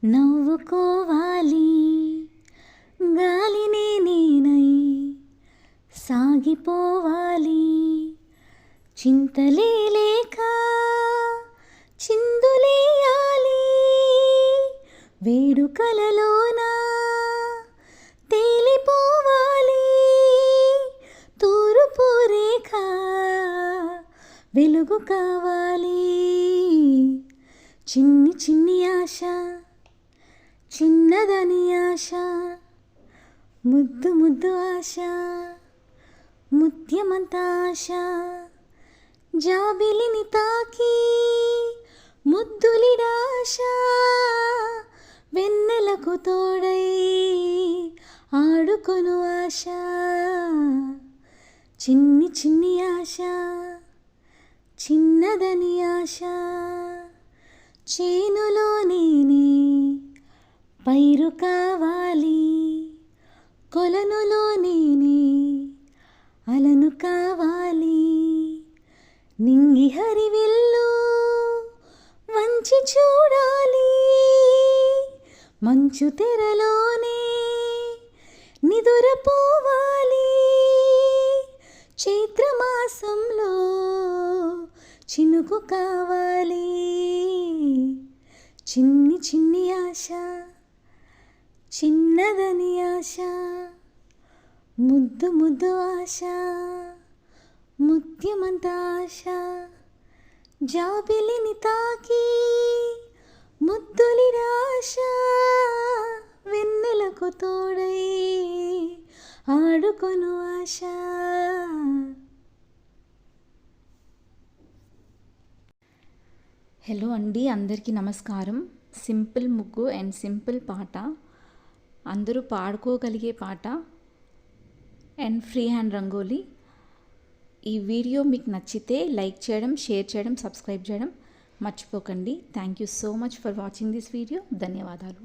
నవ్వుకోవాలి గాలినే నేనై సాగిపోవాలి చింతలే లేక చిందులేయాలి వేడుకలలోన తేలిపోవాలి తూర్పు రేఖ వెలుగు కావాలి చిన్ని చిన్ని ఆశ చిన్నదని ఆశ ముద్దు ముద్దు ఆశ ముత్యమంత ఆశ జాబిలిని తాకి ముద్దులిడాశ వెన్నెలకు తోడై ఆడుకొను ఆశ చిన్ని చిన్ని ఆశ చిన్నదని ఆశ చేనులో నేనే పైరు కావాలి కొలనులో నేనే అలను కావాలి నింగి హరివిల్లు వంచి చూడాలి మంచు తెరలోనే నిదురపోవాలి చైత్రమాసంలో చినుకు కావాలి చిన్ని చిన్ని ఆశ చిన్నదని ఆశ ముద్దు ముద్దు ఆశ ముత్యమంత ఆశ జాబిలిని తాకి ముద్దులిడాశ వెన్నెలకు తోడై ఆడుకొను ఆశ. హలో అండి, అందరికీ నమస్కారం. సింపుల్ ముగ్గు అండ్ సింపుల్ పాట, అందరూ పాడుకోగలిగే పాట అండ్ ఫ్రీ హ్యాండ్ రంగోలీ. ఈ వీడియో మీకు నచ్చితే లైక్ చేయడం, షేర్ చేయడం, సబ్స్క్రైబ్ చేయడం మర్చిపోకండి. Thank you so much for watching this video. ధన్యవాదాలు.